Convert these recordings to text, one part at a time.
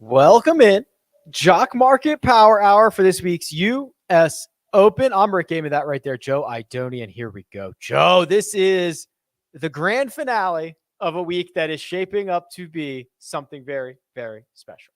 Welcome in. Jock Market Power Hour for this week's U.S. Open. I'm Rick Gave me that right there, Joe Idoni, and here we go. Joe, this is the grand finale of a week that is shaping up to be something very, very special.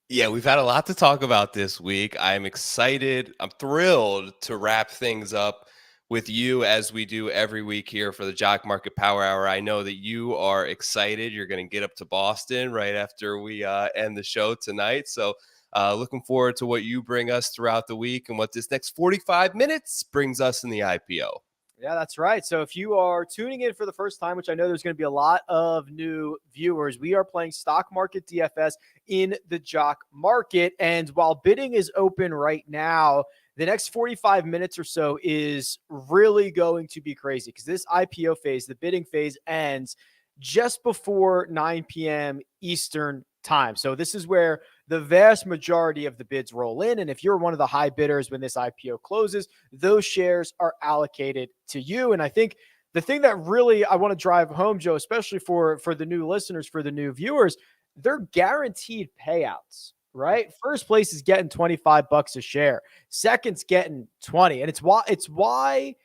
Yeah, we've had a lot to talk about this week. I'm excited. I'm thrilled to wrap things up with you as we do every week here for the Jock Market Power Hour. I know that you are excited. You're going to get up to Boston right after we end the show tonight. So looking forward to what you bring us throughout the week and what this next 45 minutes brings us in the IPO. Yeah, that's right. So if you are tuning in for the first time, which I know there's going to be a lot of new viewers, we are playing Stock Market DFS in the Jock Market. And while bidding is open right now, the next 45 minutes or so is really going to be crazy because this IPO phase, the bidding phase, ends just before 9 p.m. Eastern time. So this is where the vast majority of the bids roll in. And if you're one of the high bidders when this IPO closes, those shares are allocated to you. And I think the thing that really I want to drive home, Joe, especially for the new listeners, for the new viewers, they're guaranteed payouts, right? First place is getting $25 a share. Second's getting 20. And it's why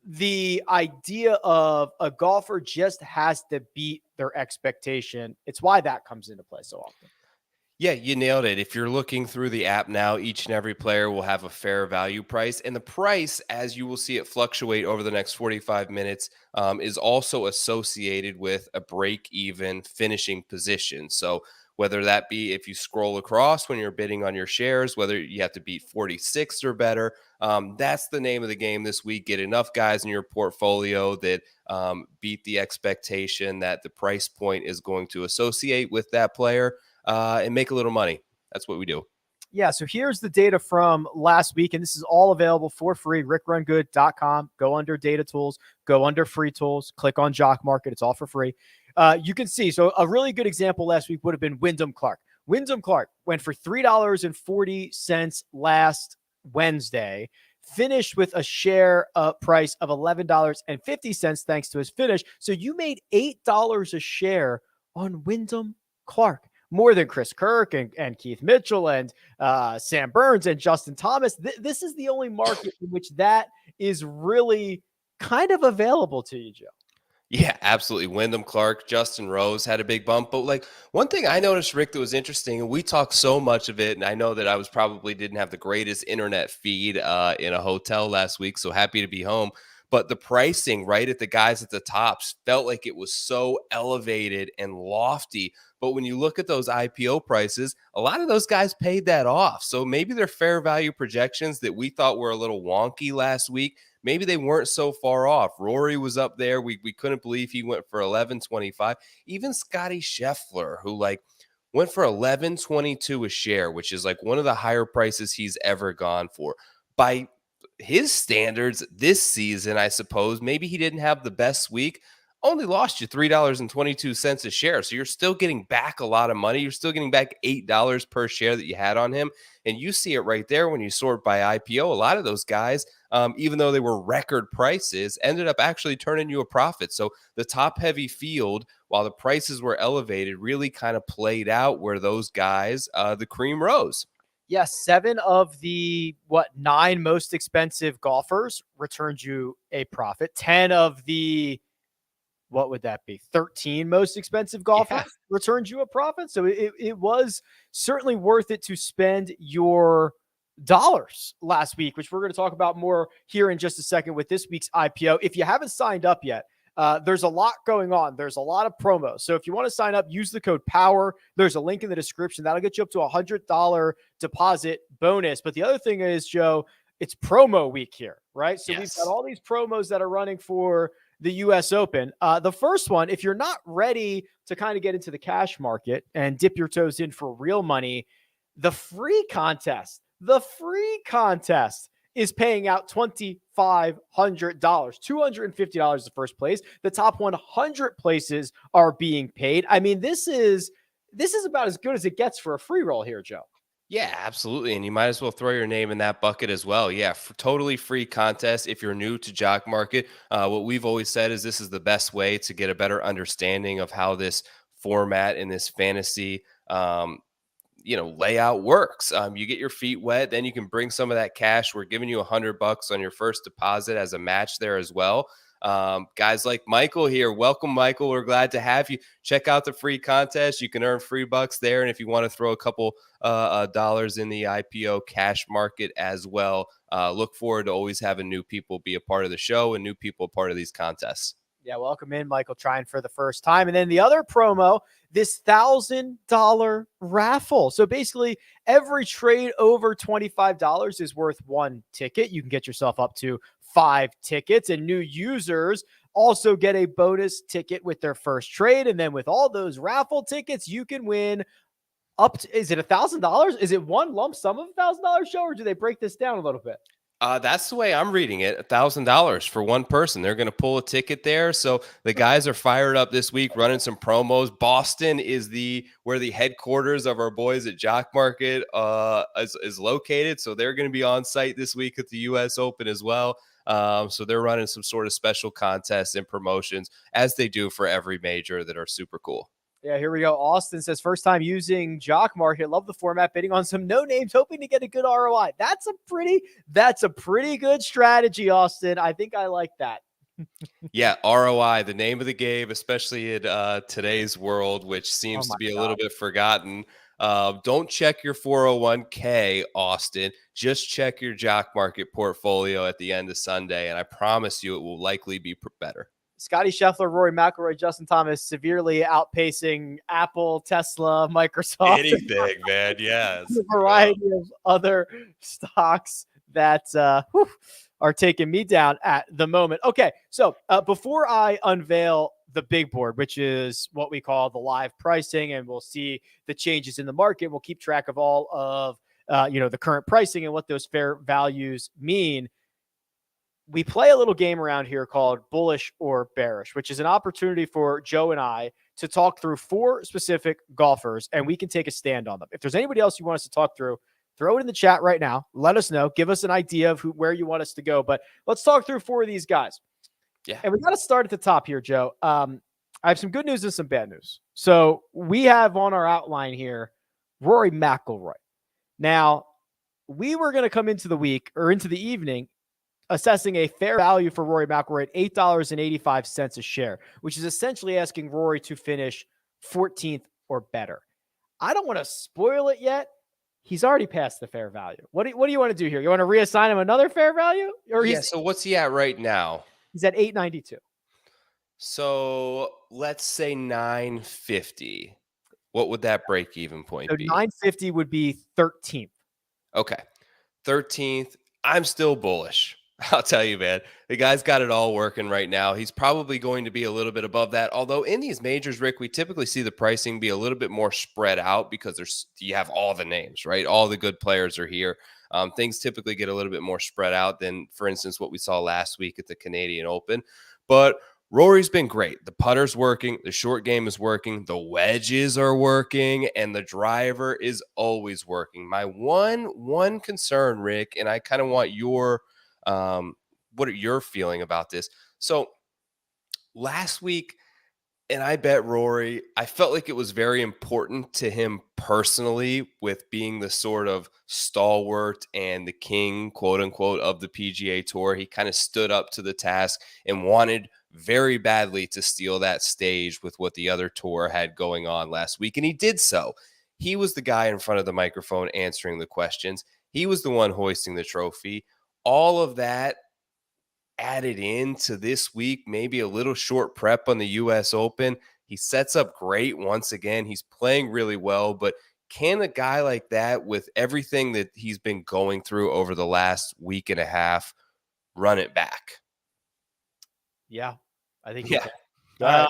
the idea of a golfer just has to beat their expectation. It's why that comes into play so often. Yeah, you nailed it. If you're looking through the app now, each and every player will have a fair value price. And the price, as you will see it fluctuate over the next 45 minutes, is also associated with a break-even finishing position. So whether that be if you scroll across when you're bidding on your shares, whether you have to beat 46 or better, that's the name of the game this week. Get enough guys in your portfolio that beat the expectation that the price point is going to associate with that player. And make a little money. That's what we do. Yeah, so here's the data from last week, and this is all available for free, RickRunGood.com. Go under data tools, go under free tools, click on Jock Market. It's all for free. You can see, so a really good example last week would have been Wyndham Clark. Wyndham Clark went for $3.40 last Wednesday, finished with a share price of $11.50 thanks to his finish. So you made $8 a share on Wyndham Clark. More than Chris Kirk and Keith Mitchell and Sam Burns and Justin Thomas. This is the only market in which that is really kind of available to you, Joe. Yeah, absolutely. Wyndham Clark, Justin Rose had a big bump. But like one thing I noticed, Rick, that was interesting, and we talked so much of it, and I know that I didn't have the greatest internet feed in a hotel last week, so happy to be home. But the pricing right at the guys at the tops felt like it was so elevated and lofty. But when you look at those IPO prices, a lot of those guys paid that off. So maybe their fair value projections that we thought were a little wonky last week, maybe they weren't so far off. Rory was up there. We couldn't believe he went for 11.25. Even Scotty Scheffler, who went for 11.22 a share, which is like one of the higher prices he's ever gone for. By his standards this season, I suppose, maybe he didn't have the best week, only lost you $3.22 a share. So you're still getting back a lot of money. You're still getting back $8 per share that you had on him. And you see it right there when you sort by IPO. A lot of those guys, even though they were record prices, ended up actually turning you a profit. So the top heavy field, while the prices were elevated, really kind of played out where those guys, the cream rose. Yes, 7 of the 9 most expensive golfers returned you a profit. 10 of the what would that be? 13 most expensive golfers returned you a profit. So it was certainly worth it to spend your dollars last week, which we're going to talk about more here in just a second with this week's IPO. If you haven't signed up yet, there's a lot going on. There's a lot of promos. So if you want to sign up, use the code POWER. There's a link in the description. That'll get you up to $100 deposit bonus. But the other thing is, Joe, it's promo week here, right? So we've got all these promos that are running for the U.S. Open. The first one, if you're not ready to kind of get into the cash market and dip your toes in for real money, the free contest is paying out $2,500, $250 the first place. The top 100 places are being paid. I mean, this is about as good as it gets for a free roll here, Joe. Yeah, absolutely. And you might as well throw your name in that bucket as well. Yeah, totally free contest. If you're new to Jock Market, what we've always said is this is the best way to get a better understanding of how this format and this fantasy layout works. You get your feet wet, then you can bring some of that cash. We're giving you $100 on your first deposit as a match there as well. Guys like Michael here, welcome, Michael. We're glad to have you. Check out the free contest. You can earn free bucks there, and if you want to throw a couple dollars in the IPO cash market as well, look forward to always having new people be a part of the show and new people a part of these contests. Yeah, welcome in, Michael, trying for the first time. And then the other promo, this $1,000 raffle. So basically, every trade over $25 is worth 1 ticket. You can get yourself up to 5 tickets, and new users also get a bonus ticket with their first trade. And then with all those raffle tickets, you can win up to, is it $1,000? Is it one lump sum of $1,000 show, or do they break this down a little bit? That's the way I'm reading it. $1,000 for one person. They're going to pull a ticket there. So the guys are fired up this week, running some promos. Boston is where the headquarters of our boys at Jock Market is located. So they're going to be on site this week at the U.S. Open as well. So they're running some sort of special contests and promotions, as they do for every major, that are super cool. Yeah, here we go. Austin says, first time using Jock Market. Love the format, bidding on some no names, hoping to get a good ROI. That's a pretty good strategy, Austin. I think I like that. Yeah, ROI, the name of the game, especially in today's world, which seems to be a little bit forgotten. Don't check your 401k, Austin. Just check your Jock Market portfolio at the end of Sunday, and I promise you it will likely be better. Scotty Scheffler, Rory McIlroy, Justin Thomas severely outpacing Apple, Tesla, Microsoft. Anything, man. Yes. A variety of other stocks that are taking me down at the moment. Okay, so before I unveil the big board, which is what we call the live pricing, and we'll see the changes in the market, we'll keep track of all of the current pricing and what those fair values mean. We play a little game around here called Bullish or Bearish, which is an opportunity for Joe and I to talk through 4 specific golfers, and we can take a stand on them. If there's anybody else you want us to talk through, throw it in the chat right now. Let us know. Give us an idea of where you want us to go. But let's talk through 4 of these guys. Yeah. And we got to start at the top here, Joe. I have some good news and some bad news. So we have on our outline here Rory Mcilroy. Now, we were going to come into the week or into the evening assessing a fair value for Rory McIlroy at $8.85 a share, which is essentially asking Rory to finish 14th or better. I don't want to spoil it yet. He's already passed the fair value. What do you want to do here? You want to reassign him another fair value? Or so what's he at right now? He's at 892. So let's say 950. What would that break even point be? 950 would be 13th. Okay. 13th. I'm still bullish. I'll tell you, man, the guy's got it all working right now. He's probably going to be a little bit above that. Although in these majors, Rick, we typically see the pricing be a little bit more spread out because you have all the names, right? All the good players are here. Things typically get a little bit more spread out than, for instance, what we saw last week at the Canadian Open. But Rory's been great. The putter's working. The short game is working. The wedges are working. And the driver is always working. My one concern, Rick, and I kind of want your what are your feeling about this? So last week, and I bet Rory, I felt like it was very important to him personally with being the sort of stalwart and the king, quote unquote, of the PGA Tour. He kind of stood up to the task and wanted very badly to steal that stage with what the other tour had going on last week. And he did so. He was the guy in front of the microphone answering the questions. He was the one hoisting the trophy. All of that added into this week, maybe a little short prep on the U.S. Open. He sets up great once again. He's playing really well, but can a guy like that, with everything that he's been going through over the last week and a half, run it back? Yeah, I think. Yeah.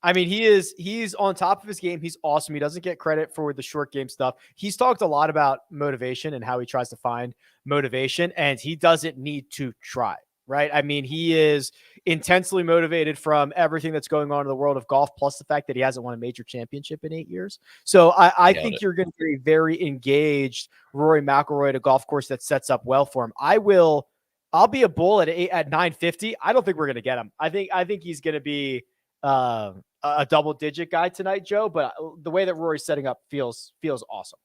I mean, he's on top of his game. He's awesome. He doesn't get credit for the short game stuff. He's talked a lot about motivation and how he tries to find motivation, and he doesn't need to try, right? I mean, he is intensely motivated from everything that's going on in the world of golf, plus the fact that he hasn't won a major championship in 8 years. So I think you're going to be very engaged Rory McIlroy at a golf course that sets up well for him. I'll be a bull at 950. I don't think we're going to get him. I think he's going to be a double-digit guy tonight, Joe. But the way that Rory's setting up feels awesome.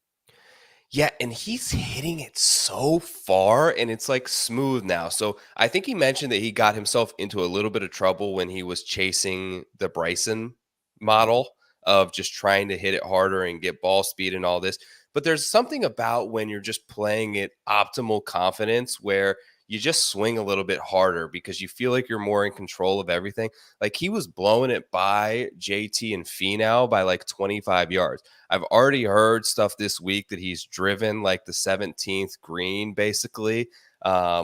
Yeah, and he's hitting it so far, and it's like smooth now. So I think he mentioned that he got himself into a little bit of trouble when he was chasing the Bryson model of just trying to hit it harder and get ball speed and all this. But there's something about when you're just playing at optimal confidence where you just swing a little bit harder because you feel like you're more in control of everything. Like he was blowing it by JT and Finau by like 25 yards. I've already heard stuff this week that he's driven like the 17th green, basically,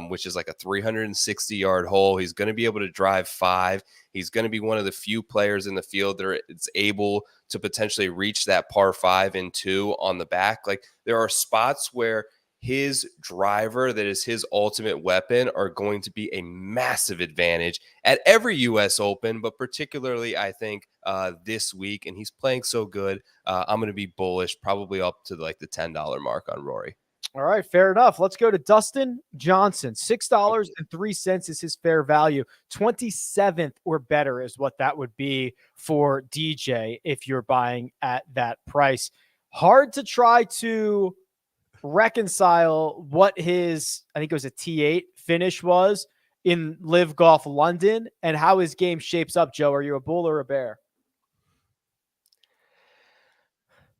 which is like a 360-yard hole. He's going to be able to drive 5. He's going to be one of the few players in the field that is able to potentially reach that par 5 and 2 on the back. Like there are spots where his driver, that is his ultimate weapon, are going to be a massive advantage at every U.S. Open, but particularly, I think, this week. And he's playing so good. I'm going to be bullish, probably up to like the $10 mark on Rory. All right, fair enough. Let's go to Dustin Johnson. $6.03 is his fair value. 27th or better is what that would be for DJ if you're buying at that price. Hard to try to reconcile what his, I think it was a T8 finish was in Live Golf London and how his game shapes up. Joe, are you a bull or a bear?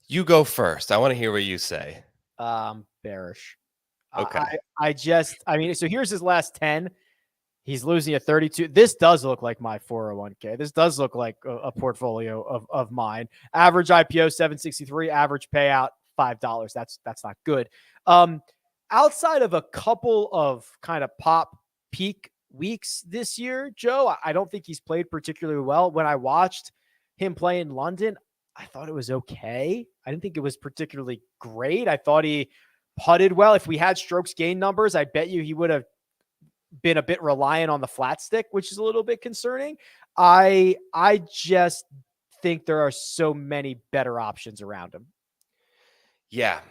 You go first. I want to hear what you say. Bearish. Okay. I mean, so here's his last 10. He's losing at 32. This does look like my 401k. This does look like a portfolio of mine. Average IPO 763, average payout $5. That's not good. Outside of a couple of kind of pop peak weeks this year, Joe, I don't think he's played particularly well. When I watched him play in London, I thought it was okay. I didn't think it was particularly great. I thought he putted well. If we had strokes gain numbers, I bet you he would have been a bit reliant on the flat stick, which is a little bit concerning. I just think there are so many better options around him. Yeah.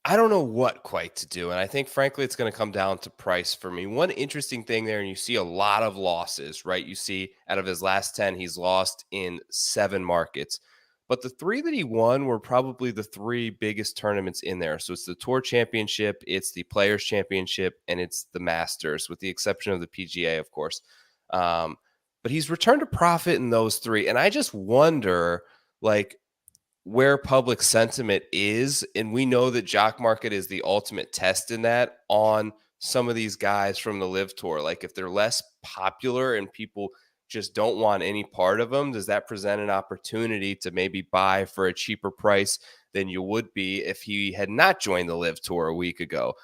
I don't know what quite to do. And I think, frankly, it's going to come down to price for me. One interesting thing there, and you see a lot of losses, right? You see out of his last 10, he's lost in 7 markets. But the 3 that he won were probably the 3 biggest tournaments in there. So it's the Tour Championship, it's the Players Championship, and it's the Masters, with the exception of the PGA, of course. But he's returned a profit in those 3. And I just wonder, like, where public sentiment is. And we know that Jock Market is the ultimate test in that on some of these guys from the Live Tour. Like if they're less popular and people just don't want any part of them, does that present an opportunity to maybe buy for a cheaper price than you would be if he had not joined the Live Tour a week ago?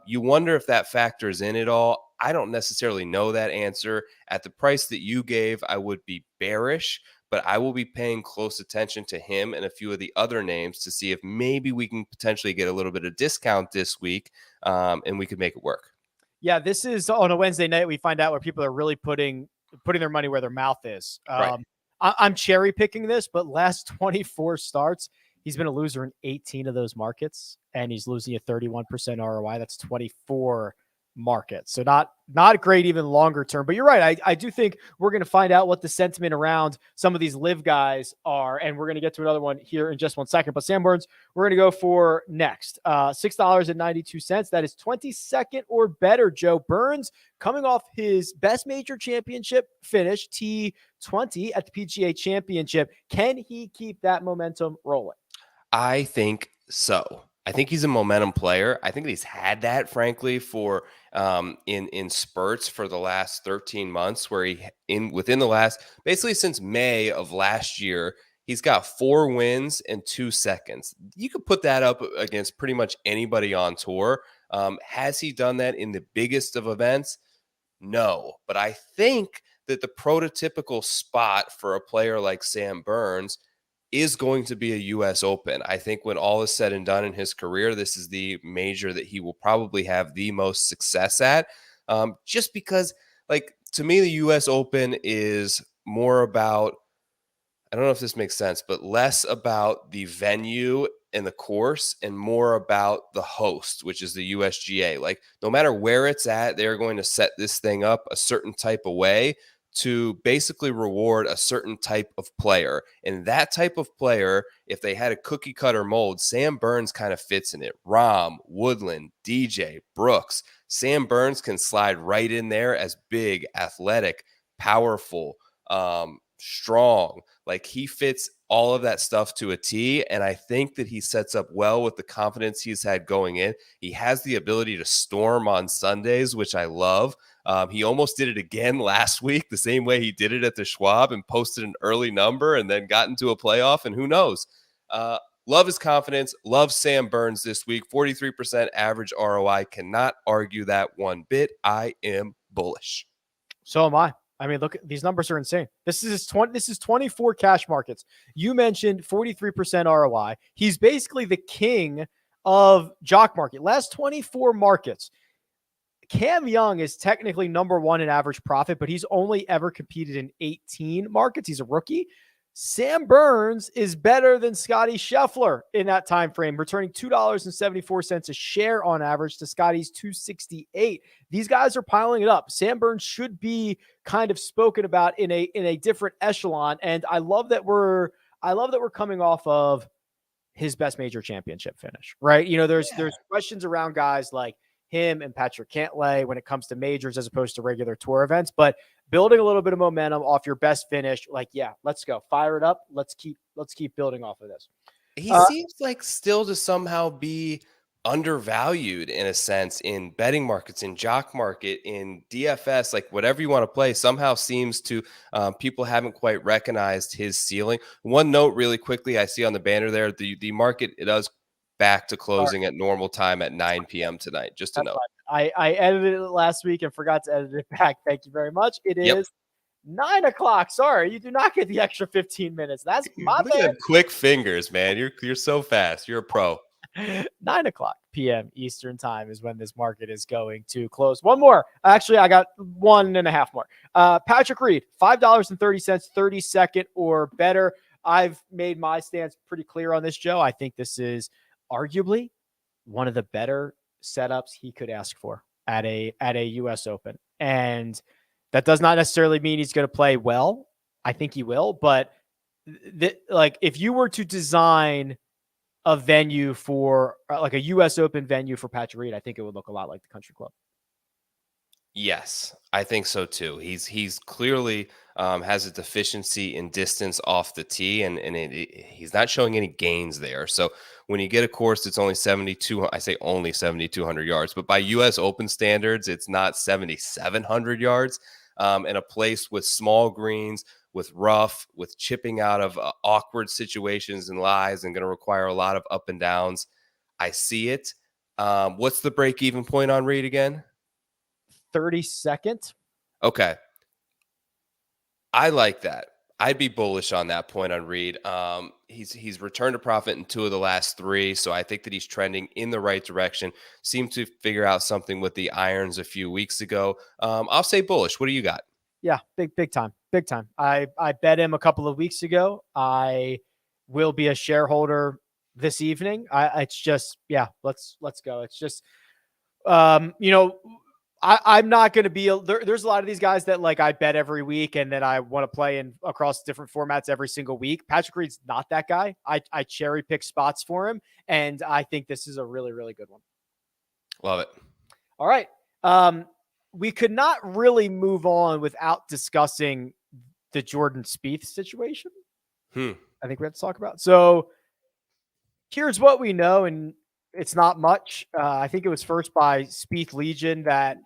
You wonder if that factors in at all. I don't necessarily know that answer. At the price that you gave, I would be bearish, but I will be paying close attention to him and a few of the other names to see if maybe we can potentially get a little bit of discount this week, and we could make it work. Yeah, this is on a Wednesday night. We find out where people are really putting their money where their mouth is. Right. I'm cherry picking this, but last 24 starts, he's been a loser in 18 of those markets, and he's losing a 31% ROI. That's 24 market. So not great even longer term, but you're right. I do think we're going to find out what the sentiment around some of these live guys are. And we're going to get to another one here in just 1 second, but Sam Burns, we're going to go for next, $6.92. That is 22nd or better. Joe Burns coming off his best major championship finish, T20 at the PGA Championship. Can he keep that momentum rolling? I think so. I think he's a momentum player. I think he's had that, frankly, for in spurts for the last 13 months, where within the last, basically since May of last year, he's got 4 wins and 2 seconds. You could put that up against pretty much anybody on tour. Has he done that in the biggest of events? No, but I think that the prototypical spot for a player like Sam Burns is going to be a U.S. Open. I think when all is said and done in his career, this is the major that he will probably have the most success at. Just because, like, to me, the U.S. Open is more about, I don't know if this makes sense, but less about the venue and the course and more about the host, which is the USGA. Like, no matter where it's at, they're going to set this thing up a certain type of way to basically reward a certain type of player. And that type of player, if they had a cookie cutter mold, Sam Burns kind of fits in it. Rahm, Woodland, DJ, Brooks. Sam Burns can slide right in there as big, athletic, powerful, strong. Like, he fits all of that stuff to a T. And I think that he sets up well with the confidence he's had going in. He has the ability to storm on Sundays, which I love. He almost did it again last week, the same way he did it at the Schwab, and posted an early number and then got into a playoff. And who knows? Love his confidence. Love Sam Burns this week. 43% average ROI. Cannot argue that one bit. I am bullish. So am I. I mean, look, these numbers are insane. This is 24 cash markets. You mentioned 43% ROI. He's basically the king of Jock market. Last 24 markets. Cam Young is technically number one in average profit, but he's only ever competed in 18 markets. He's a rookie. Sam Burns is better than Scotty Scheffler in that time frame, returning $2.74 a share on average to Scotty's $2.68. These guys are piling it up. Sam Burns should be kind of spoken about in a different echelon, and I love that we're coming off of his best major championship finish, right? You know, there's questions around guys like him and Patrick Cantlay when it comes to majors as opposed to regular tour events, but building a little bit of momentum off your best finish, like, yeah, let's go. Fire it up. Let's keep building off of this. He seems like still to somehow be undervalued in a sense in betting markets, in Jock market, in DFS, like whatever you want to play, somehow seems to people haven't quite recognized his ceiling. One note really quickly, I see on the banner there, the market, it does back to closing at normal time at 9 p.m. tonight. Just to know. I edited it last week and forgot to edit it back. Thank you very much. It is 9 o'clock. Sorry, you do not get the extra 15 minutes. That's my bad. Quick fingers, man. You're so fast. You're a pro. 9 o'clock p.m. Eastern time is when this market is going to close. One more. Actually, I got 1.5 more. Patrick Reed, $5.30, 32nd or better. I've made my stance pretty clear on this, Joe. I think this is arguably one of the better setups he could ask for at a US Open. And that does not necessarily mean he's going to play well. I think he will, but like, if you were to design a venue for like a US Open venue for Patrick Reed, I think it would look a lot like the Country Club. Yes, I think so too. He's clearly has a deficiency in distance off the tee, and he's not showing any gains there. So when you get a course that's only 72, I say only 7,200 yards, but by U.S. Open standards, it's not 7,700 yards. In a place with small greens, with rough, with chipping out of awkward situations and lies, and going to require a lot of up and downs. I see it. What's the break-even point on Reed again? 32nd. Okay. I like that. I'd be bullish on that point on Reed. He's returned to profit in 2 of the last 3, so I think that he's trending in the right direction. Seemed to figure out something with the irons a few weeks ago. I'll say bullish. What do you got? Yeah, big time. I bet him a couple of weeks ago. I will be a shareholder this evening. It's just, yeah, let's go. It's just, I'm not going to be there's a lot of these guys that, like, I bet every week and then I want to play in across different formats every single week. Patrick Reed's not that guy. I cherry pick spots for him, and I think this is a really, really good one. Love it. All right. We could not really move on without discussing the Jordan Spieth situation. I think we have to talk about. So here's what we know, and it's not much. I think it was first by Spieth Legion that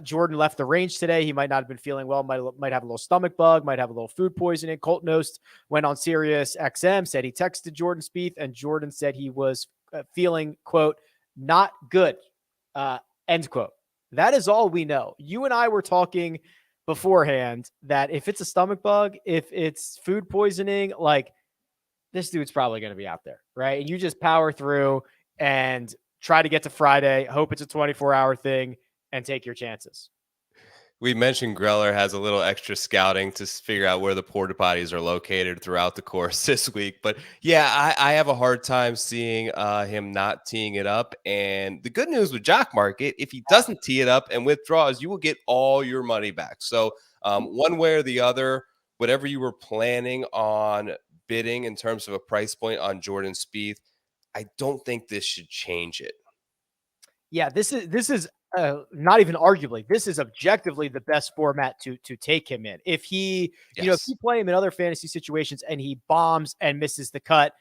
Jordan left the range today. He might not have been feeling well, might have a little stomach bug, might have a little food poisoning. Colt Knost went on Sirius XM, said he texted Jordan Spieth, and Jordan said he was feeling, quote, not good, end quote. That is all we know. You and I were talking beforehand that if it's a stomach bug, if it's food poisoning, like, this dude's probably going to be out there, right? And you just power through and try to get to Friday, hope it's a 24-hour thing, and take your chances. We mentioned Greller has a little extra scouting to figure out where the porta potties are located throughout the course this week. But yeah, I have a hard time seeing him not teeing it up. And the good news with Jock Market, if he doesn't tee it up and withdraws, you will get all your money back. So one way or the other, whatever you were planning on bidding in terms of a price point on Jordan Spieth, I don't think this should change it. Yeah, this is not even arguably. This is objectively the best format to take him in. If he, if Yes. you play him in other fantasy situations and he bombs and misses the cut,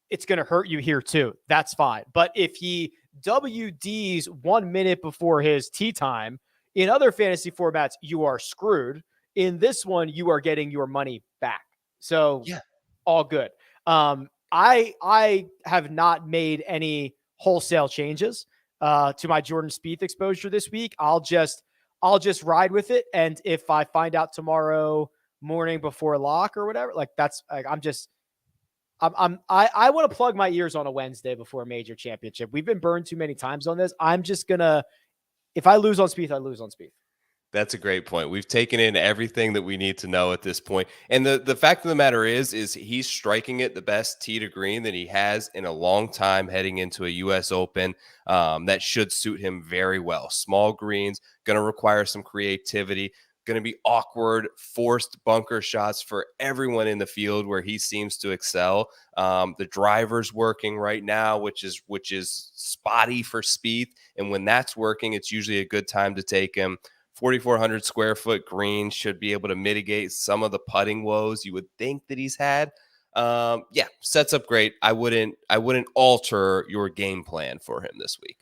it's going to hurt you here too. That's fine. But if he WDs 1 minute before his tee time in other fantasy formats, you are screwed. In this one, you are getting your money back. So Yeah. all good. I have not made any wholesale changes to my Jordan Spieth exposure this week. I'll just ride with it. And if I find out tomorrow morning before lock or whatever, like that's like, I want to plug my ears on a Wednesday before a major championship. We've been burned too many times on this. I'm just gonna, if I lose on Spieth, I lose on Spieth. That's a great point. We've taken in everything that we need to know at this point. And the fact of the matter is he's striking it the best tee to green that he has in a long time heading into a U.S. Open. That should suit him very well. Small greens, going to require some creativity, going to be awkward, forced bunker shots for everyone in the field where he seems to excel. The driver's working right now, which is spotty for Spieth. And when that's working, it's usually a good time to take him. 4,400 square foot green should be able to mitigate some of the putting woes you would think that he's had. Yeah, sets up great. I wouldn't alter your game plan for him this week.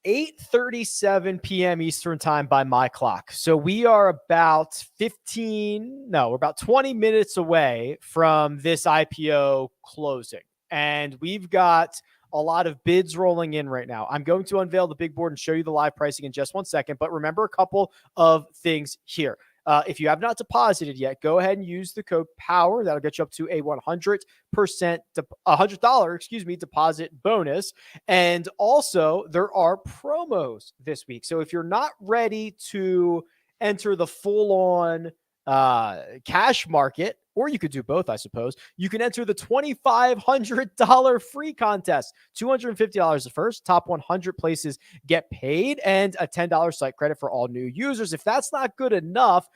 8:37 p.m. Eastern time by my clock. So we are about 20 minutes away from this IPO closing. And we've got a lot of bids rolling in right now. I'm going to unveil the big board and show you the live pricing in just 1 second. But remember a couple of things here. If you have not deposited yet, go ahead and use the code POWER. That'll get you up to a $100, $100 deposit bonus. And also, there are promos this week. So if you're not ready to enter the full-on cash market, or you could do both, I suppose, you can enter the $2,500 free contest. $250 the first. Top 100 places get paid, and a $10 site credit for all new users. If that's not good enough,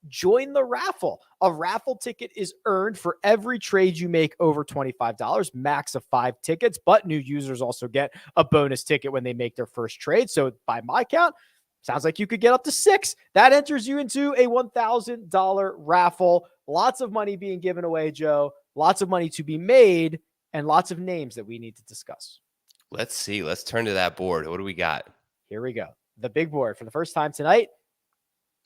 join the raffle. A raffle ticket is earned for every trade you make over $25, max of 5 tickets, but new users also get a bonus ticket when they make their first trade. So by my count, sounds like you could get up to 6. That enters you into a $1,000 raffle. Lots of money being given away, Joe. Lots of money to be made, and lots of names that we need to discuss. Let's see. Let's turn to that board. What do we got? Here we go. The big board for the first time tonight.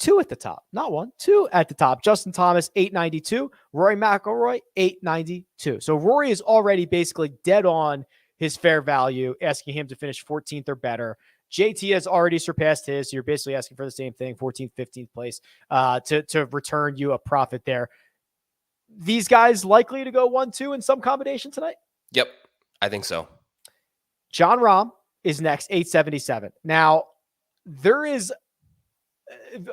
2 at the top, not 1, 2 at the top. Justin Thomas, 892. Rory Mcilroy, 892. So Rory is already basically dead on his fair value, asking him to finish 14th or better. JT has already surpassed his. So you're basically asking for the same thing, 14th, 15th place, to return you a profit there. These guys likely to go 1-2 in some combination tonight? Yep, I think so. Jon Rahm is next, 877. Now, there is...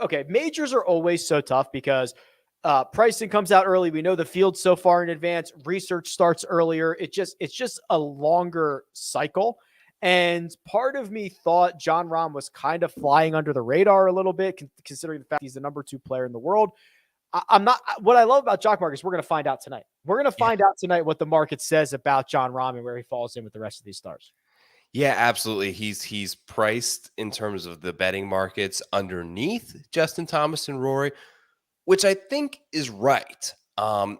Okay, majors are always so tough because pricing comes out early. We know the field's so far in advance. Research starts earlier. It's just a longer cycle. And part of me thought Jon Rahm was kind of flying under the radar a little bit, considering the fact he's the number 2 player in the world. I'm not. What I love about Jock Market is we're going to find out tonight. We're going to find out tonight what the market says about Jon Rahm and where he falls in with the rest of these stars. Yeah, absolutely. He's priced in terms of the betting markets underneath Justin Thomas and Rory, which I think is right.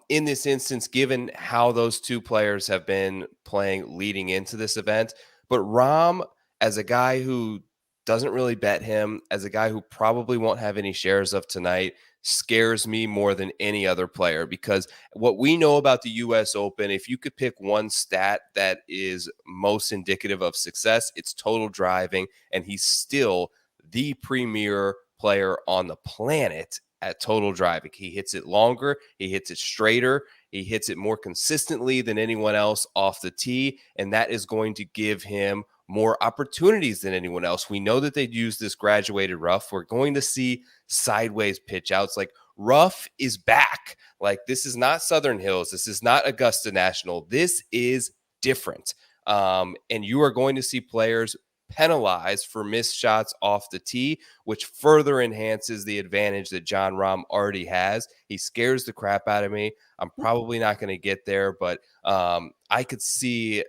In this instance, given how those 2 players have been playing leading into this event. But Rahm, as a guy who doesn't really bet him, as a guy who probably won't have any shares of tonight, scares me more than any other player, because what we know about the U.S. Open, if you could pick one stat that is most indicative of success, it's total driving, and he's still the premier player on the planet at total driving. He hits it longer, he hits it straighter, he hits it more consistently than anyone else off the tee, and that is going to give him more opportunities than anyone else. We know that they'd use this graduated rough. We're going to see sideways pitch outs. Like, rough is back. Like, this is not Southern Hills. This is not Augusta National. This is different. And you are going to see players penalized for missed shots off the tee, which further enhances the advantage that Jon Rahm already has. He scares the crap out of me. I'm probably not going to get there, but I could see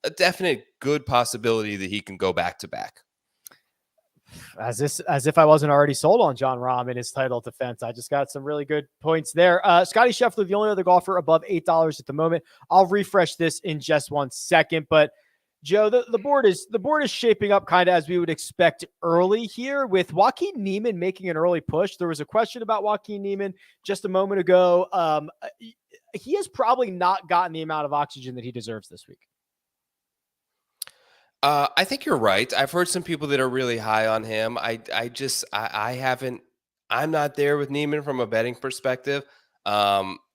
a definite good possibility that he can go back to back. As if I wasn't already sold on Jon Rahm in his title defense. I just got some really good points there. Scotty Scheffler, the only other golfer above $8 at the moment. I'll refresh this in just 1 second, but Joe, the board is shaping up kind of as we would expect early here, with Joaquin Niemann making an early push. There was a question about Joaquin Niemann just a moment ago. He has probably not gotten the amount of oxygen that he deserves this week. I think you're right. I've heard some people that are really high on him. I'm not there with Niemann from a betting perspective.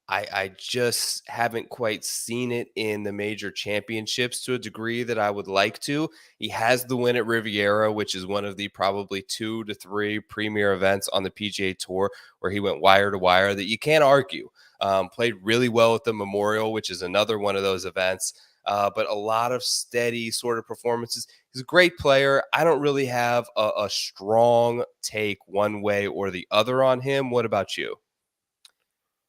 I just haven't quite seen it in the major championships to a degree that I would like to. He has the win at Riviera, which is one of the probably 2 to 3 premier events on the PGA Tour where he went wire to wire that you can't argue. Played really well at the Memorial, which is another one of those events. But a lot of steady sort of performances. He's a great player. I don't really have a strong take one way or the other on him. What about you?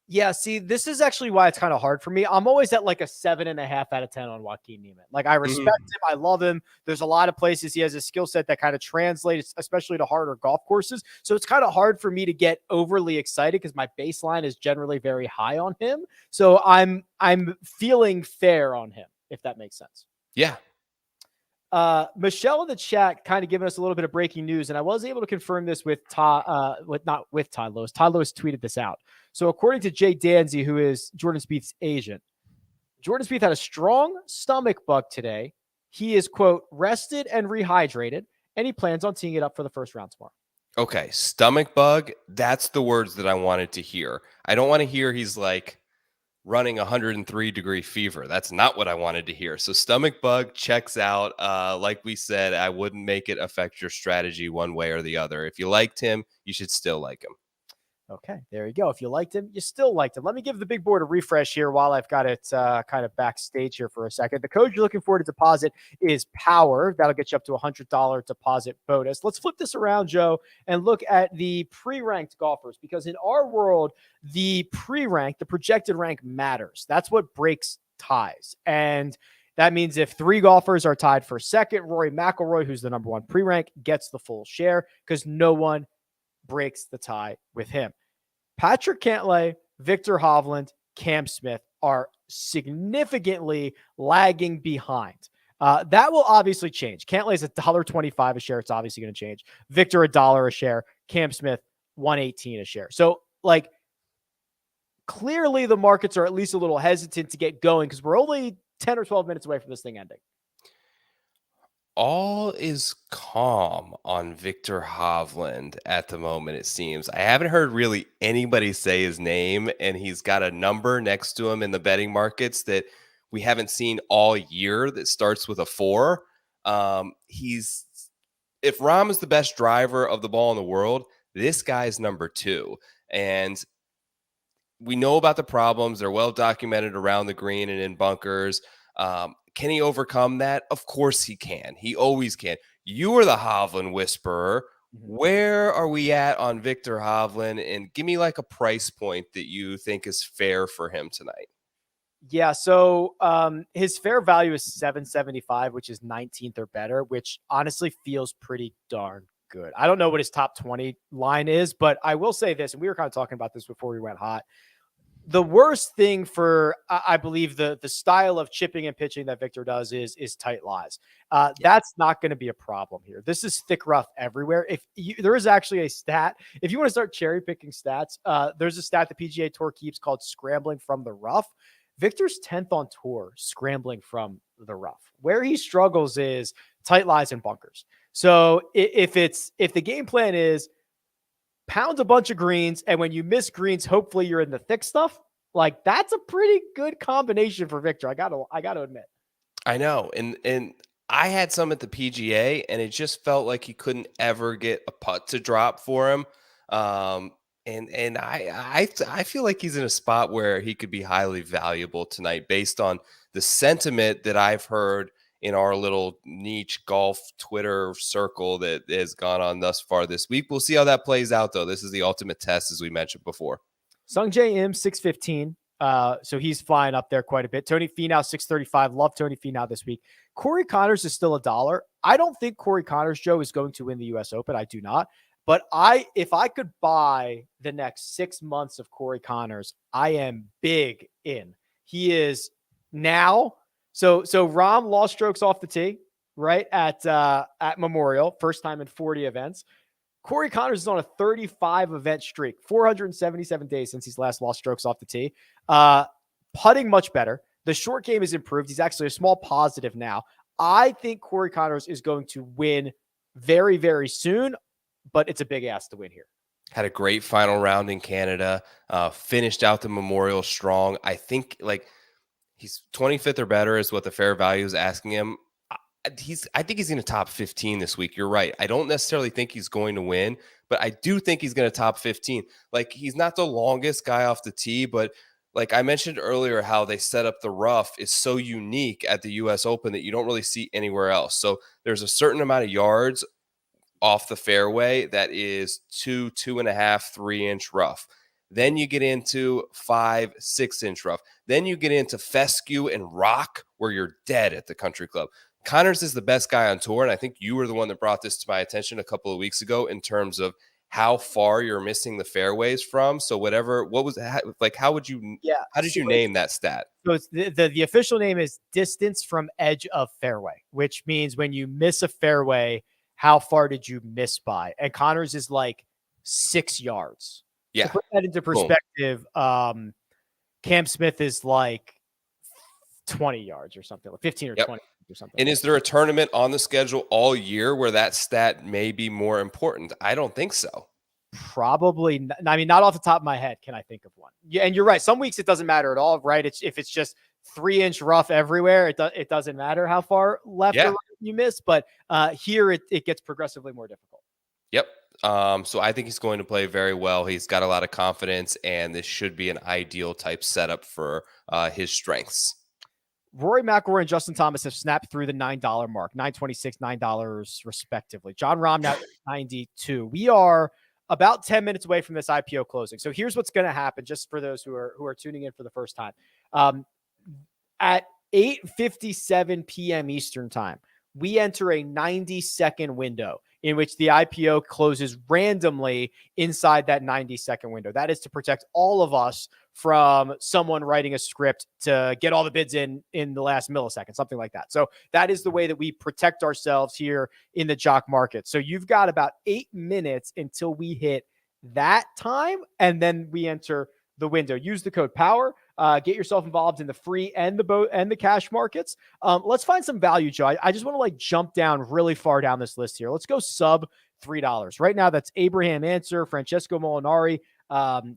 Yeah, see, this is actually why it's kind of hard for me. I'm always at like a 7.5 out of 10 on Joaquin Niemann. Like, I respect him. I love him. There's a lot of places he has a skill set that kind of translates, especially to harder golf courses. So it's kind of hard for me to get overly excited because my baseline is generally very high on him. So I'm feeling fair on him, if that makes sense. Yeah. Michelle in the chat kind of giving us a little bit of breaking news, and I was able to confirm this with Todd Lewis. Todd Lewis tweeted this out. So according to Jay Danzy, who is Jordan Spieth's agent, Jordan Spieth had a strong stomach bug today. He is, quote, rested and rehydrated, and he plans on teeing it up for the first round tomorrow. Okay, stomach bug, that's the words that I wanted to hear. I don't want to hear he's like running 103-degree fever. That's not what I wanted to hear. So stomach bug checks out. Like we said, I wouldn't make it affect your strategy one way or the other. If you liked him, you should still like him. Okay, there you go. If you liked him, you still liked him. Let me give the big board a refresh here while I've got it kind of backstage here for a second. The code you're looking for to deposit is POWER. That'll get you up to a $100 deposit bonus. Let's flip this around, Joe, and look at the pre-ranked golfers, because in our world, the pre-ranked, the projected rank matters. That's what breaks ties. And that means if 3 golfers are tied for second, Rory Mcilroy, who's the number 1 pre-rank, gets the full share because no one breaks the tie with him. Patrick Cantlay, Victor Hovland, Cam Smith are significantly lagging behind. That will obviously change. Cantlay's $1.25 a share. It's obviously going to change. Victor, $1 a share. Cam Smith, $1.18 a share. So, like, clearly the markets are at least a little hesitant to get going because we're only 10 or 12 minutes away from this thing ending. All is calm on Victor Hovland at the moment, it seems. I haven't heard really anybody say his name, and he's got a number next to him in the betting markets that we haven't seen all year that starts with a 4. If Rahm is the best driver of the ball in the world, this guy's number 2. And we know about the problems. They're well documented around the green and in bunkers. Can he overcome that? Of course he can. He always can. You are the Hovland whisperer. Where are we at on Victor Hovland? And give me like a price point that you think is fair for him tonight. Yeah, so his fair value is $775, which is 19th or better, which honestly feels pretty darn good. I don't know what his top 20 line is, but I will say this, and we were kind of talking about this before we went hot. The worst thing for, I believe, the style of chipping and pitching that Victor does is tight lies. That's not going to be a problem here. This is thick rough everywhere. There is actually a stat. If you want to start cherry picking stats, there's a stat the PGA Tour keeps called scrambling from the rough. Victor's 10th on tour scrambling from the rough. Where he struggles is tight lies and bunkers. So if the game plan is pound a bunch of greens, and when you miss greens, hopefully you're in the thick stuff. Like, that's a pretty good combination for Victor. I gotta admit. I know, and I had some at the PGA, and it just felt like he couldn't ever get a putt to drop for him. Um, and I feel like he's in a spot where he could be highly valuable tonight based on the sentiment that I've heard in our little niche golf Twitter circle that has gone on thus far this week. We'll see how that plays out, though. This is the ultimate test, as we mentioned before. Sung J M 615. So he's flying up there quite a bit. Tony Finau 635. Love Tony Finau this week. Corey Connors is still $1. I don't think Corey Connors, Joe, is going to win the US Open. I do not. But if I could buy the next 6 months of Corey Connors, I am big in. He is now. So Rahm lost strokes off the tee, right? At Memorial, first time in 40 events. Corey Connors is on a 35 event streak, 477 days since he's last lost strokes off the tee. Putting much better. The short game has improved. He's actually a small positive now. I think Corey Connors is going to win very, very soon, but it's a big ask to win here. Had a great final round in Canada, finished out the Memorial strong. I think like he's 25th or better is what the fair value is asking him. I think he's going to top 15 this week. You're right. I don't necessarily think he's going to win, but I do think he's going to top 15. Like, he's not the longest guy off the tee, but like I mentioned earlier, how they set up the rough is so unique at the US Open that you don't really see anywhere else. So there's a certain amount of yards off the fairway that is 2.5, 3-inch rough. Then you get into 5, 6-inch rough. Then you get into fescue and rock where you're dead at the country club. Connors is the best guy on tour, and I think you were the one that brought this to my attention a couple of weeks ago in terms of how far you're missing the fairways from. So how would you, how did you name that stat? So it's the official name is distance from edge of fairway, which means when you miss a fairway, how far did you miss by? And Connors is like 6 yards. Yeah. To put that into perspective, Cam Smith is like 20 yards or something, like 15 or 20 or something. And is there a tournament on the schedule all year where that stat may be more important? I don't think so. Probably. I mean, not off the top of my head can I think of one. Yeah, and you're right. Some weeks it doesn't matter at all, right? If it's just 3-inch rough everywhere, it doesn't matter how far left or right you miss. But here it gets progressively more difficult. Yep. So I think he's going to play very well. He's got a lot of confidence, and this should be an ideal type setup for his strengths. Rory McIlroy and Justin Thomas have snapped through the $9 mark, $9.26, $9 respectively. John Rahm now $92. We are about 10 minutes away from this IPO closing. So here's what's going to happen, just for those who are tuning in for the first time. At 8:57 p.m. Eastern time, we enter a 90-second window in which the IPO closes randomly inside that 90-second window. That is to protect all of us from someone writing a script to get all the bids in the last millisecond, something like that. So that is the way that we protect ourselves here in the Jock market. So you've got about 8 minutes until we hit that time, and then we enter the window. Use the code POWER. Get yourself involved in the free and the boat and the cash markets. Let's find some value, Joe. I just want to jump down really far down this list here. Let's go sub $3 right now. That's Abraham Answer, Francesco Molinari,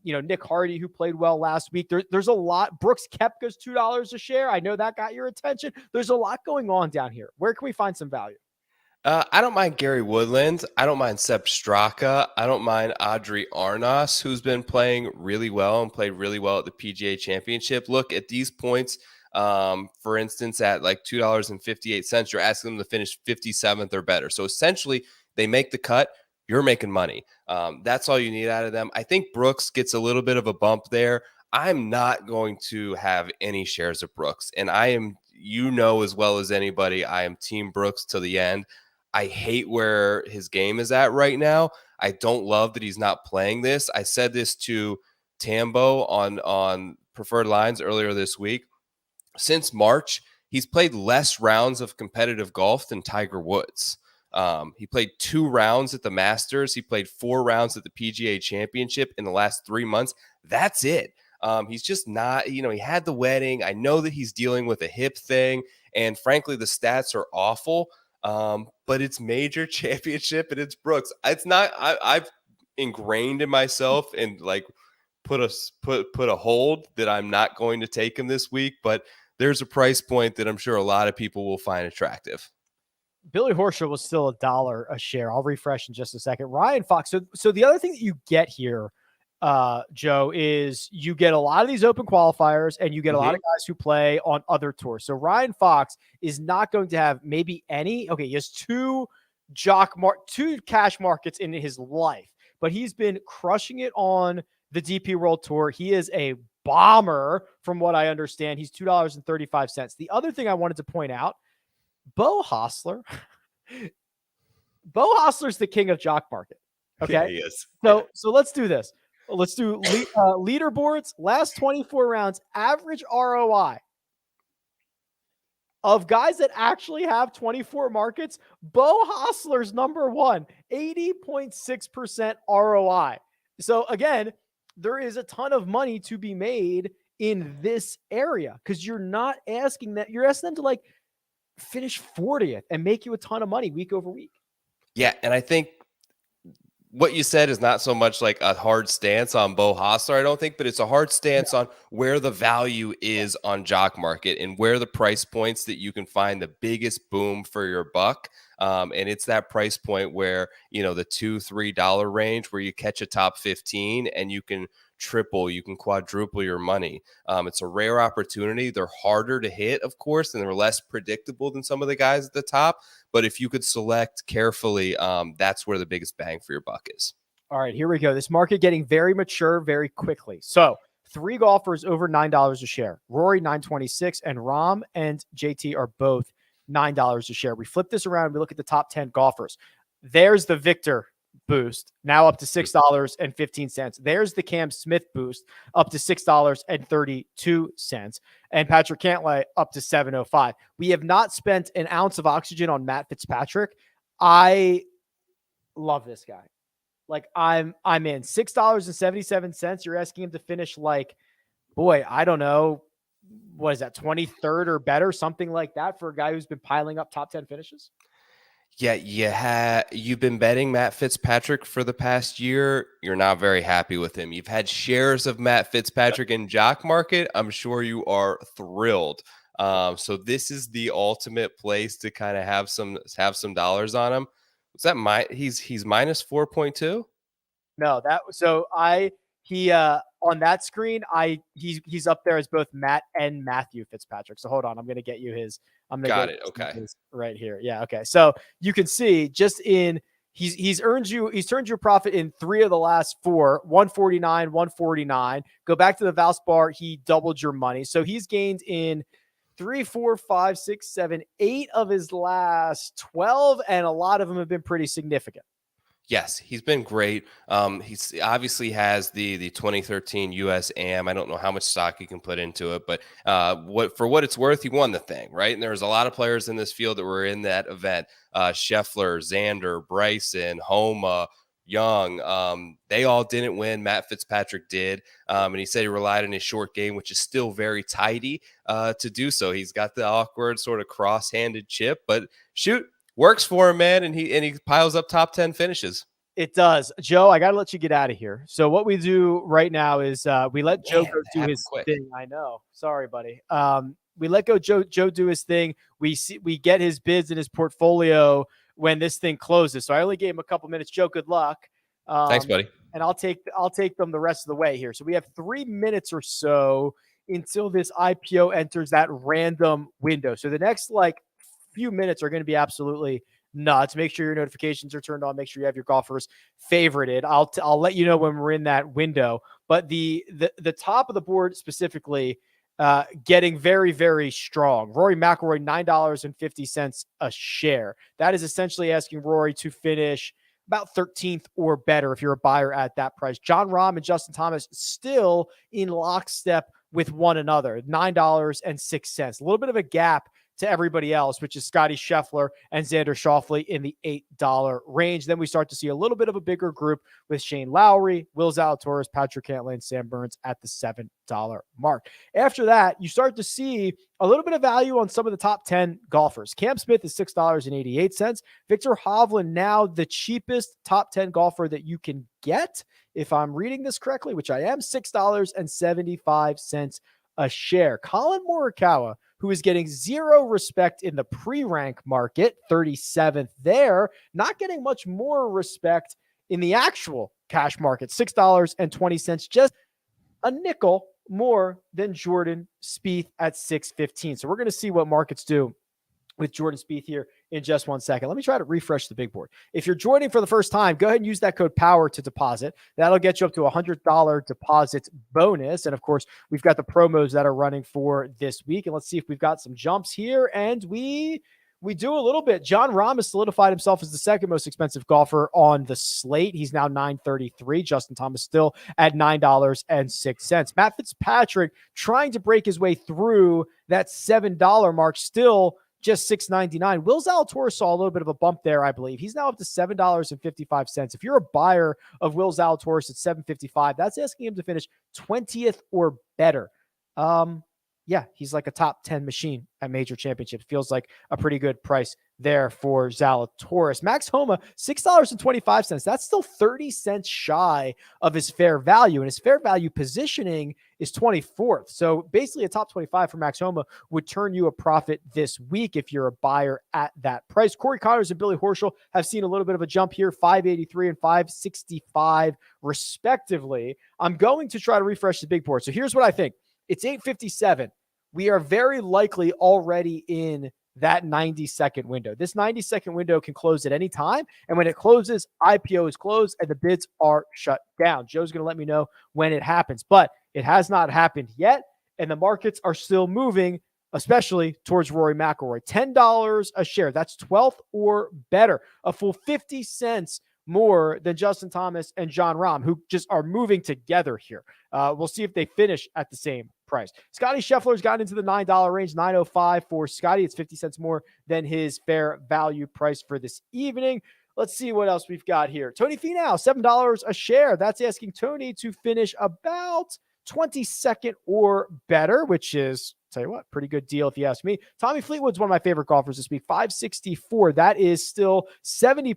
Nick Hardy, who played well last week. There's a lot. Brooks Koepka's $2 a share. I know that got your attention. There's a lot going on down here. Where can we find some value? I don't mind Gary Woodland. I don't mind Sepp Straka. I don't mind Adri Arnas, who's been playing really well and played really well at the PGA Championship. Look, at these points, for instance, at like $2.58, you're asking them to finish 57th or better. So essentially, they make the cut. You're making money. That's all you need out of them. I think Brooks gets a little bit of a bump there. I'm not going to have any shares of Brooks. And I am, as well as anybody, I am Team Brooks to the end. I hate where his game is at right now. I don't love that he's not playing this. I said this to Tambo on Preferred Lines earlier this week. Since March, he's played less rounds of competitive golf than Tiger Woods. He played 2 rounds at the Masters. He played 4 rounds at the PGA Championship in the last 3 months. That's it. He's just not, he had the wedding. I know that he's dealing with a hip thing. And frankly, the stats are awful. But it's major championship and it's Brooks. It's not, I've ingrained in myself and put a hold that I'm not going to take him this week, but there's a price point that I'm sure a lot of people will find attractive. Billy Horschel was still $1 a share. I'll refresh in just a second. Ryan Fox. So the other thing that you get here, Joe, is you get a lot of these open qualifiers and you get a lot of guys who play on other tours. So Ryan Fox is not going to have maybe any. Okay, he has two cash markets in his life, but he's been crushing it on the DP World Tour. He is a bomber from what I understand. He's $2.35. The other thing I wanted to point out, Bo Hostler. Bo Hostler's the king of Jock Market. Okay. Yeah, he is. So let's do this. Let's do leaderboards. Last 24 rounds, average ROI of guys that actually have 24 markets. Bo Hostler's number one, 80.6% ROI. So again, there is a ton of money to be made in this area because you're not asking that. You're asking them to like finish 40th and make you a ton of money week over week. Yeah, and I think what you said is not so much like a hard stance on Bo Hostler, I don't think, but it's a hard stance on where the value is on Jock Market and where the price points that you can find the biggest boom for your buck. And it's that price point where, the $2-3 range where you catch a top 15 and you can triple, you can quadruple your money. It's a rare opportunity. They're harder to hit, of course, and they're less predictable than some of the guys at the top. But if you could select carefully, that's where the biggest bang for your buck is. All right, here we go. This market getting very mature very quickly. So 3 golfers over $9 a share. Rory, $9.26, and Rahm and JT are both $9 a share. We flip this around. We look at the top 10 golfers. There's the Victor boost, now up to $6.15. There's the Cam Smith boost, up to $6.32. And Patrick Cantlay up to $7.05. We have not spent an ounce of oxygen on Matt Fitzpatrick. I love this guy. Like I'm in. $6.77. You're asking him to finish like, boy, I don't know. What is that? 23rd or better, something like that for a guy who's been piling up top 10 finishes. Yeah, you've been betting Matt Fitzpatrick for the past year. You're not very happy with him. You've had shares of Matt Fitzpatrick in Jock Market. I'm sure you are thrilled. So this is the ultimate place to kind of have some dollars on him. Was that he's minus 4.2? No, on that screen, he's up there as both Matt and Matthew Fitzpatrick. So hold on, I'm going to get you his. Got it. Okay. Right here. Yeah. Okay. So you can see he's turned your profit in 3 of the last 4, 149, 149. Go back to the Valspar. He doubled your money. So he's gained in 3, 4, 5, 6, 7, 8 of his last 12. And a lot of them have been pretty significant. Yes, he's been great. He's obviously has the 2013 US Am. I don't know how much stock you can put into it, but for what it's worth, he won the thing, right? And there was a lot of players in this field that were in that event. Scheffler, Xander, Bryson, Homa, Young. They all didn't win. Matt Fitzpatrick did. And he said he relied on his short game, which is still very tidy to do so. He's got the awkward sort of cross-handed chip, but shoot. Works for him, man, and he piles up top 10 finishes. It does. Joe, I got to let you get out of here. So what we do right now is we let Joe go do his thing. I know. Sorry, buddy. We let Joe do his thing. We get his bids in his portfolio when this thing closes. So I only gave him a couple minutes. Joe, good luck. Thanks, buddy. And I'll take them the rest of the way here. So we have 3 minutes or so until this IPO enters that random window. So the next few minutes are going to be absolutely nuts. Make sure your notifications are turned on. Make sure you have your golfers favorited. I'll let you know when we're in that window. But the top of the board specifically getting very, very strong. Rory Mcilroy, $9.50 a share. That is essentially asking Rory to finish about 13th or better if you're a buyer at that price. Jon Rahm and Justin Thomas still in lockstep with one another, $9.06. A little bit of a gap to everybody else, which is Scotty Scheffler and Xander Schauffele in the $8 range. Then we start to see a little bit of a bigger group with Shane Lowry, Will Zalatoris, Patrick Cantlay, and Sam Burns at the $7 mark. After that, you start to see a little bit of value on some of the top 10 golfers. Cam Smith is $6.88. Victor Hovland, now the cheapest top 10 golfer that you can get, if I'm reading this correctly, which I am, $6.75 a share. Colin Morikawa, who is getting zero respect in the pre-rank market, 37th there, not getting much more respect in the actual cash market, $6.20, just a nickel more than Jordan Spieth at 615. So we're going to see what markets do with Jordan Spieth here in just 1 second. Let me try to refresh the big board. If you're joining for the first time, go ahead and use that code POWER to deposit. That'll get you up to a $100 deposit bonus. And of course, we've got the promos that are running for this week. And let's see if we've got some jumps here. And we do a little bit. Jon Rahm has solidified himself as the second most expensive golfer on the slate. He's now $9.33. Justin Thomas still at $9.06. Matt Fitzpatrick trying to break his way through that $7 mark, still just $6.99. Will Zalatoris saw a little bit of a bump there, I believe. He's now up to $7.55. If you're a buyer of Will Zalatoris at $7.55, that's asking him to finish 20th or better. Yeah, he's like a top 10 machine at major championships. Feels like a pretty good price there for Zalatoris. Max Homa, $6.25. That's still 30 cents shy of his fair value, and his fair value positioning is 24th. So basically a top 25 for Max Homa would turn you a profit this week if you're a buyer at that price. Corey Connors and Billy Horschel have seen a little bit of a jump here, 583 and 565 respectively. I'm going to try to refresh the big board. So here's what I think. It's 8:57. We are very likely already in that 90-second window. This 90-second window can close at any time. And when it closes, IPO is closed and the bids are shut down. Joe's going to let me know when it happens, but it has not happened yet. And the markets are still moving, especially towards Rory Mcilroy. $10 a share. That's 12th or better. A full 50 cents more than Justin Thomas and Jon Rahm, who just are moving together here. We'll see if they finish at the same price. Scotty Scheffler's gotten into the $9 range, $9.05 for Scotty. It's 50 cents more than his fair value price for this evening. Let's see what else we've got here. Tony Finau, $7 a share. That's asking Tony to finish about 22nd or better, which is, tell you what, pretty good deal if you ask me. Tommy Fleetwood's one of my favorite golfers this week, 564. That is still 70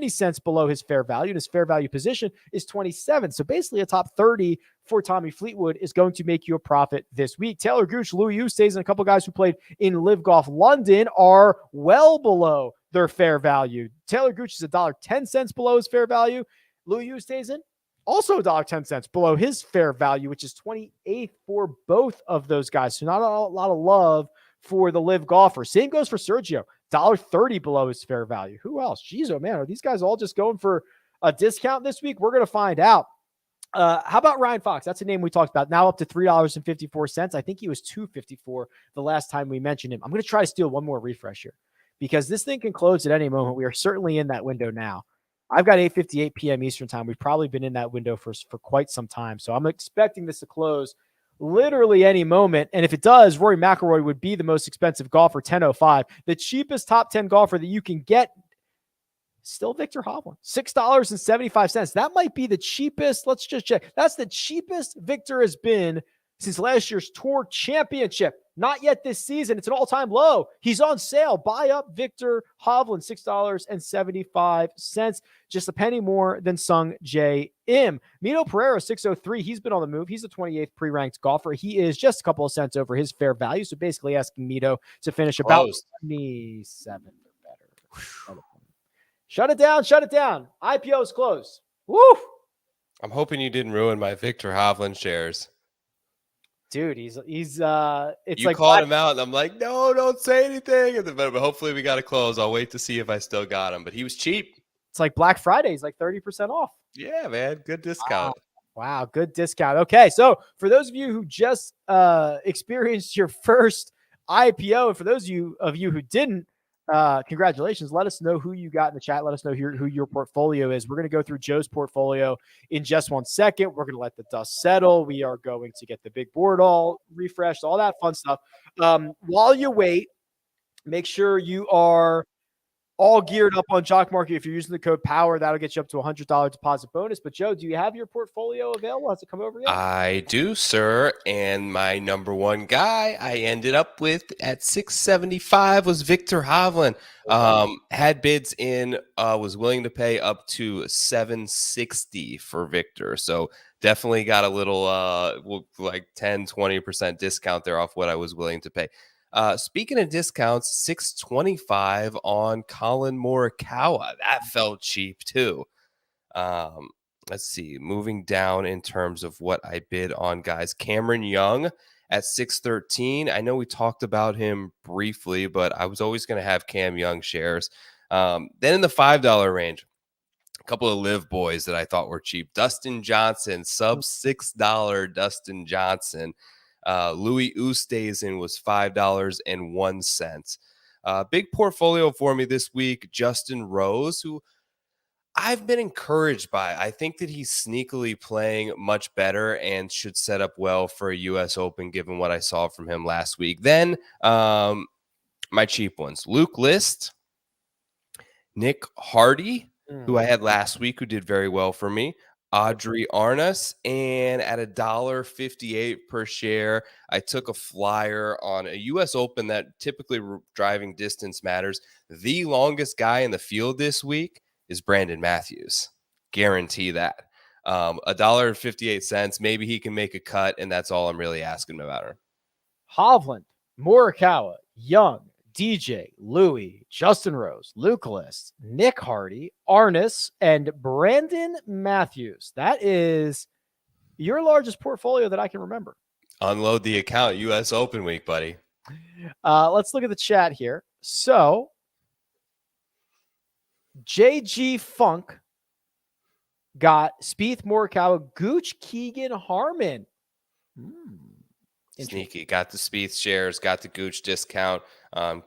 cents below his fair value, and his fair value position is 27. So basically a top 30 for Tommy Fleetwood is going to make you a profit this week. Taylor Gooch, Louis Oosthuizen, and a couple guys who played in Live Golf London are well below their fair value. Taylor Gooch is $1.10 below his fair value. Louis Oosthuizen, also $1.10 below his fair value, which is 28th for both of those guys. So not a lot of love for the Live golfer. Same goes for Sergio, $1.30 below his fair value. Who else? Jeez, oh man, are these guys all just going for a discount this week? We're going to find out. How about Ryan Fox? That's a name we talked about. Now up to $3.54. I think he was $2.54 the last time we mentioned him. I'm going to try to steal one more refresh here because this thing can close at any moment. We are certainly in that window now. I've got 8:58 p.m. Eastern time. We've probably been in that window for quite some time. So I'm expecting this to close literally any moment. And if it does, Rory McIlroy would be the most expensive golfer, $10.05. The cheapest top 10 golfer that you can get, still Victor Hovland, $6.75. That might be the cheapest. Let's just check. That's the cheapest Victor has been since last year's Tour Championship. Not yet this season. It's an all-time low. He's on sale. Buy up Victor Hovland, $6.75. Just a penny more than Sung Jae Im. Mito Pereira, $6.03. He's been on the move. He's the 28th pre-ranked golfer. He is just a couple of cents over his fair value. So basically asking Mito to finish about 27 or better. Shut it down. Shut it down. IPO is closed. Woo! I'm hoping you didn't ruin my Victor Hovland shares. Dude, it's you like called him out, and I'm like, no, don't say anything. But hopefully we got to close. I'll wait to see if I still got him. But he was cheap. It's like Black Friday. He's like 30% off. Yeah, man. Good discount. Wow, good discount. Okay, so for those of you who just experienced your first IPO, and for those of you who didn't, congratulations. Let us know who you got in the chat. Let us know who your portfolio is. We're going to go through Joe's portfolio in just 1 second. We're going to let the dust settle. We are going to get the big board all refreshed, all that fun stuff. While you wait, make sure you are all geared up on Jock Market. If you're using the code POWER, that'll get you up to a $100 deposit bonus. But Joe, do you have your portfolio available? Has it come over yet? I do, sir. And my number one guy I ended up with at 675 was Victor Hovland. Had bids in, was willing to pay up to 760 for Victor. So definitely got a little like 10, 20% discount there off what I was willing to pay. Speaking of discounts, 625 on Colin Morikawa. That felt cheap too. Let's see. Moving down in terms of what I bid on guys. Cameron Young at 613. I know we talked about him briefly, but I was always going to have Cam Young shares. Then in the $5 range, a couple of live boys that I thought were cheap. Dustin Johnson, sub $6 Dustin Johnson. Louis Oosthuizen was $5.01. Big portfolio for me this week. Justin Rose, who I've been encouraged by. I think that he's sneakily playing much better and should set up well for a U.S. Open, given what I saw from him last week. Then my cheap ones: Luke List, Nick Hardy, who I had last week, who did very well for me, Audrey Arnas, and at $1.58 per share, I took a flyer on a U.S. Open that typically driving distance matters. The longest guy in the field this week is Brandon Matthews. Guarantee that. $1.58. Maybe he can make a cut, and that's all I'm really asking about her. Hovland, Morikawa, Young, DJ, Louis, Justin Rose, Luke List, Nick Hardy, Arnis, and Brandon Matthews. That is your largest portfolio that I can remember. Unload the account, U.S. Open week, buddy. Let's look at the chat here. So, JG Funk got Spieth, Morikawa, Gooch, Keegan, Harmon. Sneaky. Got the Spieth shares, got the Gooch discount.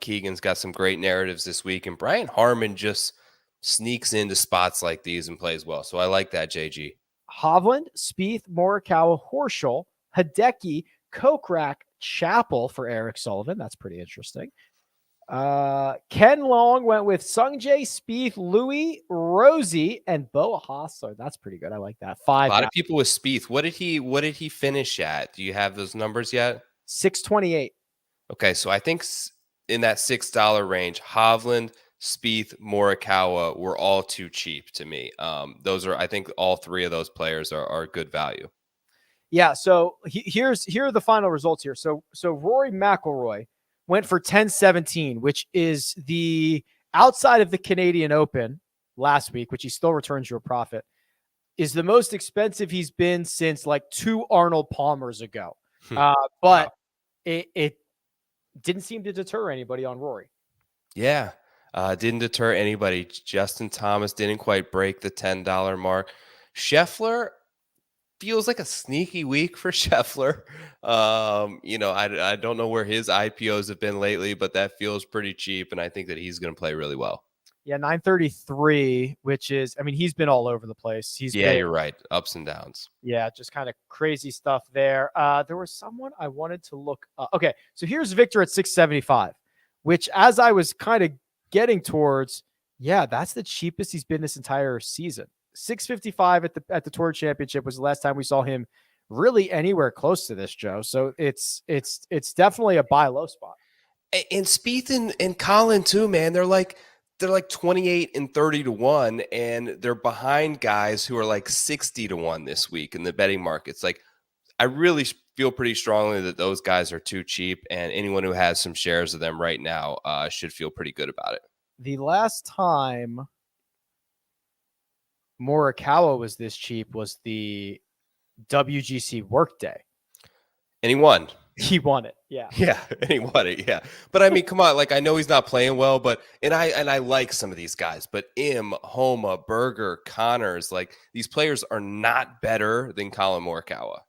Keegan's got some great narratives this week, and Brian Harmon just sneaks into spots like these and plays well. So I like that, JG. Hovland, Spieth, Morikawa, Horschel, Hideki, Kokrak, Chappell for Eric Sullivan. That's pretty interesting. Ken Long went with Sungjae, Spieth, Louis, Rosie, and Bo Hossler. That's pretty good. I like that. A lot of people with Spieth. What did he finish at? Do you have those numbers yet? 628. Okay, so I think in that $6 range, Hovland, Spieth, Morikawa were all too cheap to me. Those are, I think, all three of those players are good value. Yeah. So here are the final results here. So Rory McIlroy went for 10-17, which is the outside of the Canadian Open last week, which he still returns you a profit, is the most expensive he's been since like 2 Arnold Palmers ago. But wow. It didn't seem to deter anybody on Rory. Yeah. Didn't deter anybody. Justin Thomas didn't quite break the $10 mark. Scheffler feels like a sneaky week for Scheffler. I don't know where his IPOs have been lately, but that feels pretty cheap, and I think that he's going to play really well. Yeah, 933, which is, I mean, he's been all over the place. You're right. Ups and downs. Yeah, just kind of crazy stuff there. There was someone I wanted to look. Okay, so here's Victor at 675, which as I was kind of getting towards, yeah, that's the cheapest he's been this entire season. 655 at the Tour Championship was the last time we saw him really anywhere close to this, Joe. So it's definitely a buy low spot. And Spieth and Colin too, man. They're like 28 and 30-1, and they're behind guys who are like 60-1 this week in the betting markets. Like, I really feel pretty strongly that those guys are too cheap, and anyone who has some shares of them right now should feel pretty good about it. The last time Morikawa was this cheap was the WGC Workday. And he won. He won it. Yeah. Yeah. And he won it. Yeah. But I mean, come on. Like, I know he's not playing well, but, and I like some of these guys, but Homa, Berger, Connors, like, these players are not better than Colin Morikawa.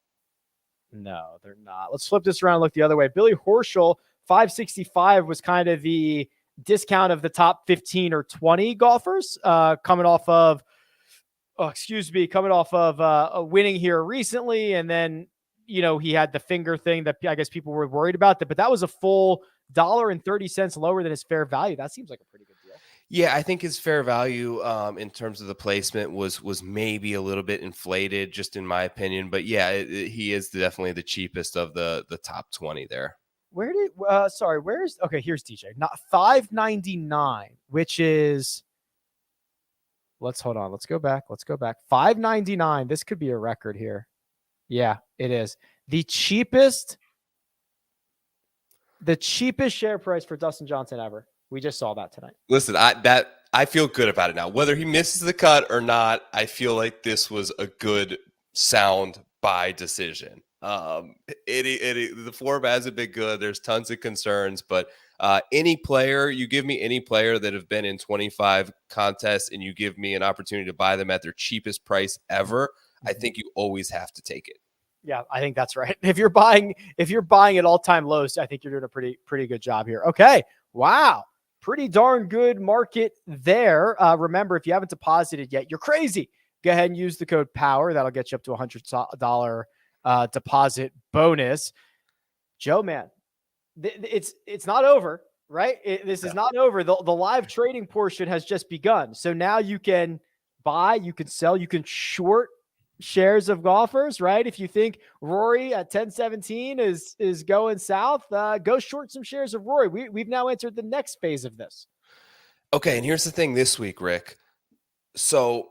No, they're not. Let's flip this around and look the other way. Billy Horschel, 565 was kind of the discount of the top 15 or 20 golfers coming off of winning here recently. And then, he had the finger thing that I guess people were worried about that, but that was a full $1.30 lower than his fair value. That seems like a pretty good deal. Yeah, I think his fair value in terms of the placement was maybe a little bit inflated, just in my opinion. But yeah, he is definitely the cheapest of the top 20 there. Here's DJ. Not 599, which is, let's go back. 599. This could be a record here. Yeah, it is. The cheapest The cheapest share price for Dustin Johnson ever. We just saw that tonight. Listen, I feel good about it now. Whether he misses the cut or not, I feel like this was a good sound buy decision. The form hasn't been good. There's tons of concerns, but any player, you give me any player that have been in 25 contests and you give me an opportunity to buy them at their cheapest price ever, I think you always have to take it. Yeah, I think that's right. If you're buying at all-time lows, I think you're doing a pretty good job here. Okay. Wow. Pretty darn good market there. Remember, if you haven't deposited yet, you're crazy. Go ahead and use the code POWER. That'll get you up to $100 deposit bonus. Joe, man, it's not over, right? This is not over. The live trading portion has just begun. So now you can buy, you can sell, you can short shares of golfers, right? If you think Rory at 1017 is going south, go short some shares of Rory. We've now entered the next phase of this. Okay, and here's the thing this week, Rick. So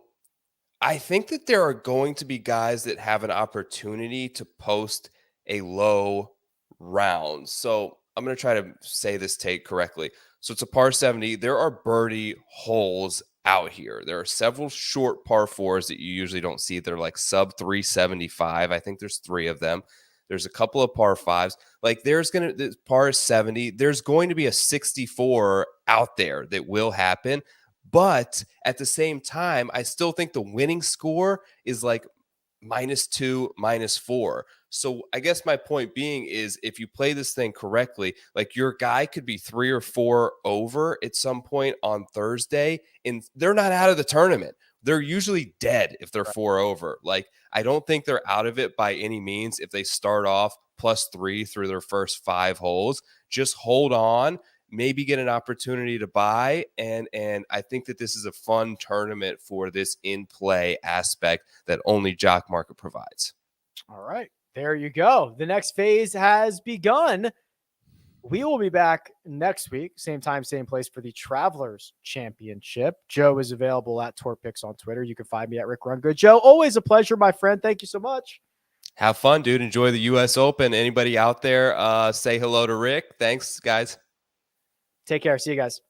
I think that there are going to be guys that have an opportunity to post a low round. So I'm going to try to say this take correctly. So it's a par 70. There are birdie holes out here. There are several short par fours that you usually don't see. They're like sub 375. I think there's 3 of them. There's a couple of par 5s. Like there's par 70. There's going to be a 64 out there that will happen. But at the same time, I still think the winning score is like -2, -4. So I guess my point being is if you play this thing correctly, like your guy could be 3 or 4 over at some point on Thursday, and they're not out of the tournament. They're usually dead if they're 4 over. Like, I don't think they're out of it by any means if they start off +3 through their first 5 holes. Just hold on, maybe get an opportunity to buy. And I think that this is a fun tournament for this in-play aspect that only Jock Market provides. All right, there you go. The next phase has begun. We will be back next week, same time, same place for the Travelers Championship. Joe is available at TourPicks on Twitter. You can find me at RickRunGood. Joe, always a pleasure, my friend. Thank you so much. Have fun, dude. Enjoy the U.S. Open. Anybody out there, say hello to Rick. Thanks, guys. Take care. See you guys.